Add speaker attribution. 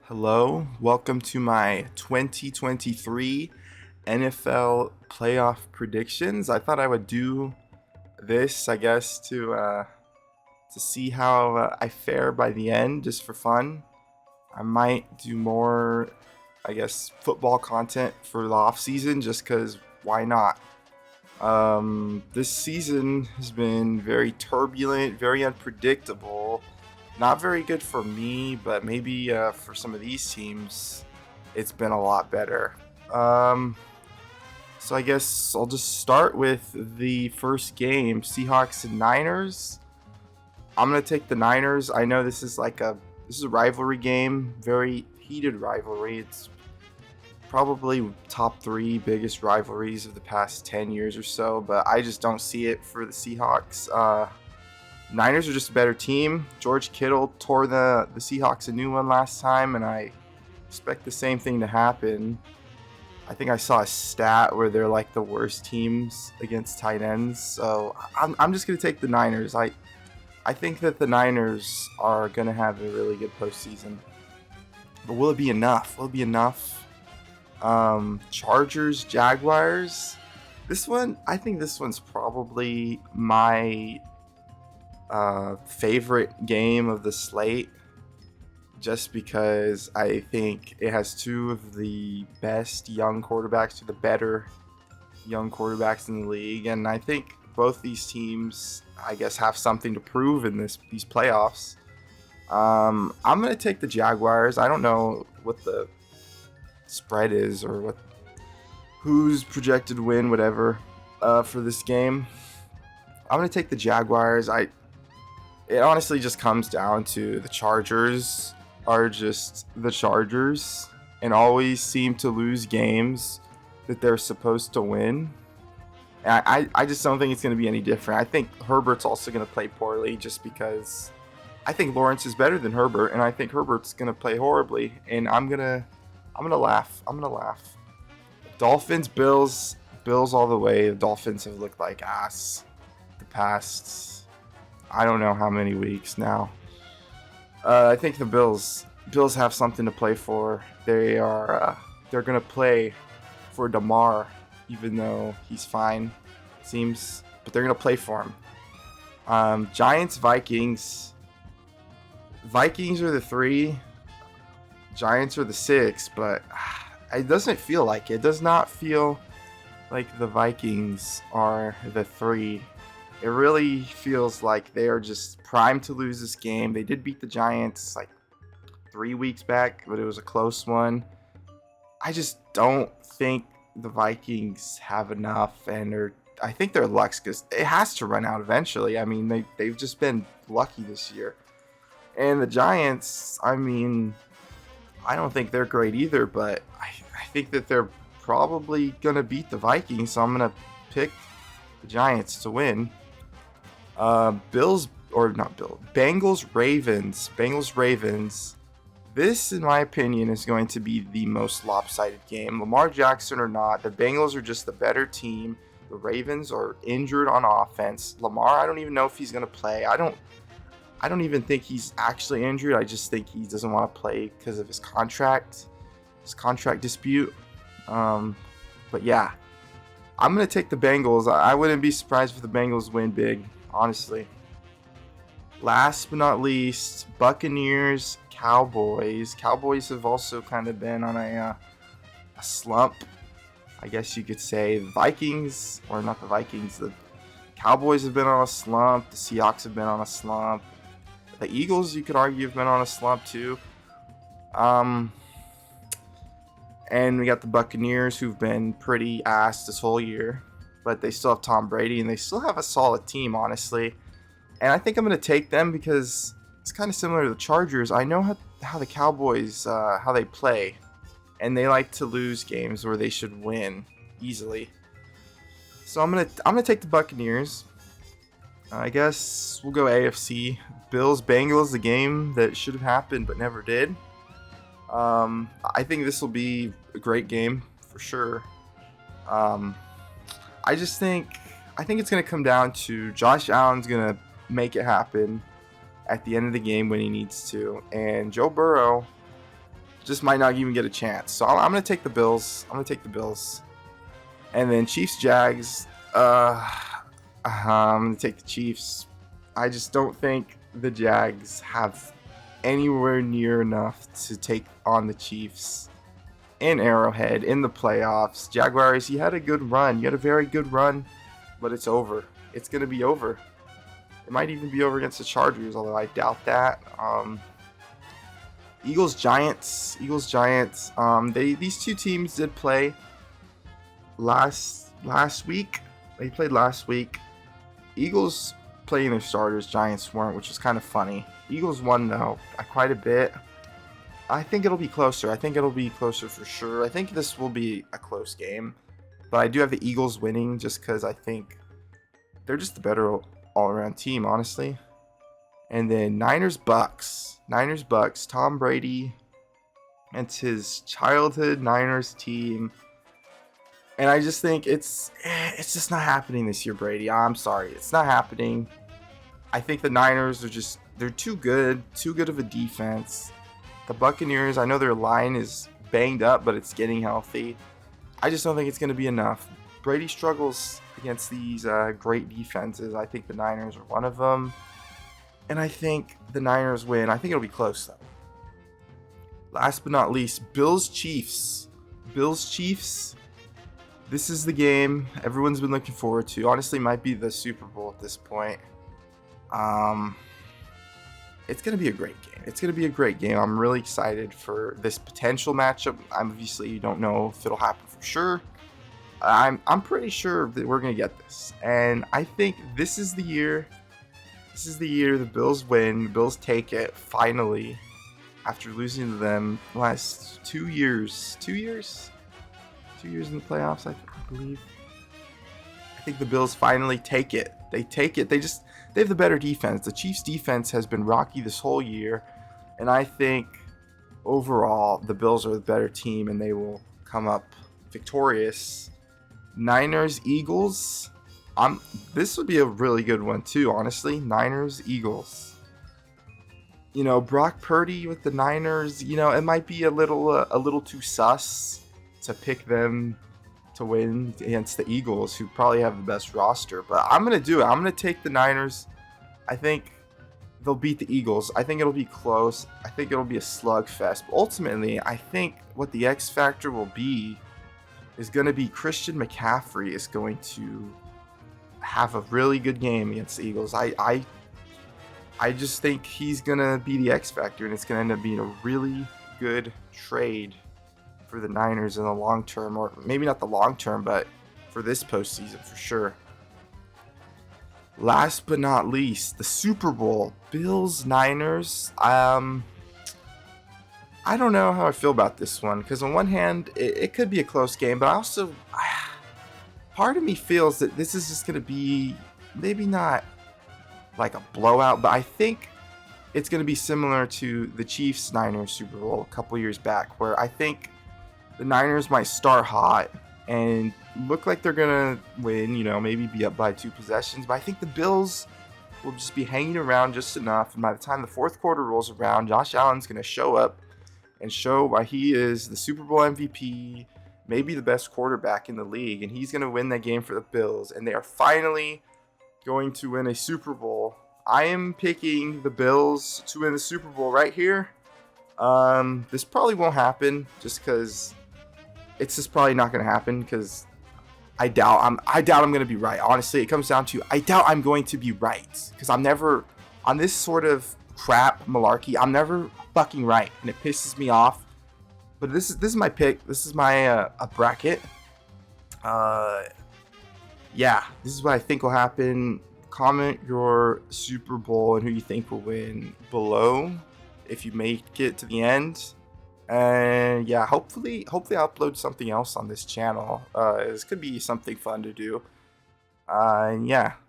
Speaker 1: Hello, welcome to my 2023 NFL playoff predictions. I thought I would do this, I guess, to see how I fare by the end, just for fun. I might do more, I guess, football content for the off season, just because why not? This season has been very turbulent, very unpredictable. Not very good for me, but maybe for some of these teams, it's been a lot better. Um, so I guess I'll just start with the first game, Seahawks and Niners. I'm gonna take the Niners. I know this is a rivalry game, very heated rivalry. It's probably top three biggest rivalries of the past 10 years or so, but I just don't see it for the Seahawks. Niners are just a better team. George Kittle tore the Seahawks a new one last time, and I expect the same thing to happen. I think I saw a stat where they're like the worst teams against tight ends, so I'm just going to take the Niners. I think that the Niners are going to have a really good postseason. But will it be enough? Will it be enough? Chargers, Jaguars. I think this one's probably my favorite game of the slate, just because I think it has two of the best young quarterbacks, or the better young quarterbacks in the league, and I think both these teams, I guess, have something to prove in these playoffs. I'm gonna take the Jaguars. I don't know what the spread is or who's projected to win, whatever, for this game. I'm gonna take the Jaguars. It honestly just comes down to the Chargers are just the Chargers and always seem to lose games that they're supposed to win. And I just don't think it's going to be any different. I think Herbert's also going to play poorly, just because I think Lawrence is better than Herbert, and I think Herbert's going to play horribly, and I'm going to laugh. I'm going to laugh. Dolphins, Bills all the way. The Dolphins have looked like ass the past, I don't know how many weeks now. I think the Bills have something to play for. They're gonna play for Damar, even though he's fine, seems, but they're gonna play for him. Giants, Vikings. Vikings are the 3. Giants are the 6, but it doesn't feel like it. It does not feel like the Vikings are the 3. It really feels like they are just primed to lose this game. They did beat the Giants like 3 weeks back, but it was a close one. I just don't think the Vikings have enough, and I think their luck's because it has to run out eventually. I mean, they've just been lucky this year. And the Giants, I mean, I don't think they're great either, but I think that they're probably going to beat the Vikings, so I'm going to pick the Giants to win. Bengals, Ravens. This, in my opinion, is going to be the most lopsided game. Lamar Jackson or not, the Bengals are just the better team. The Ravens are injured on offense. Lamar, I don't even know if he's going to play. I don't even think he's actually injured. I just think he doesn't want to play because of his contract dispute. But yeah, I'm going to take the Bengals. I wouldn't be surprised if the Bengals win big, honestly. Last but not least, Buccaneers, Cowboys. Cowboys have also kind of been on a slump, I guess you could say. The Cowboys have been on a slump. The Seahawks have been on a slump. The Eagles, you could argue, have been on a slump too. And we got the Buccaneers, who've been pretty ass this whole year, but they still have Tom Brady, and they still have a solid team, honestly. And I think I'm going to take them because it's kind of similar to the Chargers. I know how the Cowboys, how they play, and they like to lose games where they should win easily. So I'm gonna take the Buccaneers. I guess we'll go AFC. Bills, Bengals, the game that should have happened but never did. I think this will be a great game for sure. I think it's gonna come down to Josh Allen's gonna make it happen at the end of the game when he needs to, and Joe Burrow just might not even get a chance. So I'm going to take the Bills. I'm going to take the Bills. And then Chiefs-Jags. I'm going to take the Chiefs. I just don't think the Jags have anywhere near enough to take on the Chiefs in Arrowhead in the playoffs. Jaguars, you had a good run. You had a very good run, but it's over. It's going to be over. It might even be over against the Chargers, although I doubt that. Eagles-Giants. These two teams did play last week. They played last week. Eagles playing their starters, Giants weren't, which is kind of funny. Eagles won, though, quite a bit. I think it'll be closer. I think it'll be closer for sure. I think this will be a close game. But I do have the Eagles winning just because I think they're just the better all-around team, honestly. And then Niners-Bucks. Tom Brady and his childhood Niners team. And I just think it's just not happening this year, Brady. I'm sorry. It's not happening. I think the Niners are they're too good of a defense. The Buccaneers, I know their line is banged up, but it's getting healthy. I just don't think it's going to be enough. Brady struggles against these great defenses. I think the Niners are one of them. And I think the Niners win. I think it'll be close, though. Last but not least, Bills-Chiefs. This is the game everyone's been looking forward to. Honestly, might be the Super Bowl at this point. It's going to be a great game. I'm really excited for this potential matchup. Obviously, you don't know if it'll happen for sure. I'm pretty sure that we're going to get this. And I think this is the year. This is the year the Bills win. The Bills take it, finally, after losing to them the last 2 years. 2 years? 2 years in the playoffs, I believe. I think the Bills finally take it. They take it. They have the better defense. The Chiefs' defense has been rocky this whole year. And I think, overall, the Bills are the better team, and they will come up victorious. Niners-Eagles. This would be a really good one, too, honestly. Niners-Eagles. Brock Purdy with the Niners, it might be a little too sus to pick them to win against the Eagles, who probably have the best roster. But I'm going to do it. I'm going to take the Niners. I think they'll beat the Eagles. I think it'll be close. I think it'll be a slugfest. But ultimately, I think what the X factor will be is going to be Christian McCaffrey is going to have a really good game against the Eagles. I just think he's going to be the X factor, and it's going to end up being a really good trade for the Niners in the long term, or maybe not the long term, but for this postseason for sure. Last but not least, the Super Bowl, Bills-Niners. I don't know how I feel about this one, because on one hand, it could be a close game, but part of me feels that this is just going to be maybe not like a blowout, but I think it's going to be similar to the Chiefs-Niners Super Bowl a couple years back, where I think the Niners might start hot and look like they're going to win, maybe be up by 2 possessions. But I think the Bills will just be hanging around just enough. And by the time the fourth quarter rolls around, Josh Allen's going to show up and show why he is the Super Bowl MVP, maybe the best quarterback in the league. And he's going to win that game for the Bills. And they are finally going to win a Super Bowl. I am picking the Bills to win the Super Bowl right here. This probably won't happen just because it's just probably not going to happen, because I doubt I'm going to be right. Honestly, it comes down to I doubt I'm going to be right, because I'm never on this sort of crap malarkey. I'm never fucking right, and it pisses me off. But this is my pick. This is my a bracket. Yeah, this is what I think will happen. Comment your Super Bowl and who you think will win below if you make it to the end. And yeah, hopefully I'll upload something else on this channel. This could be something fun to do. And yeah.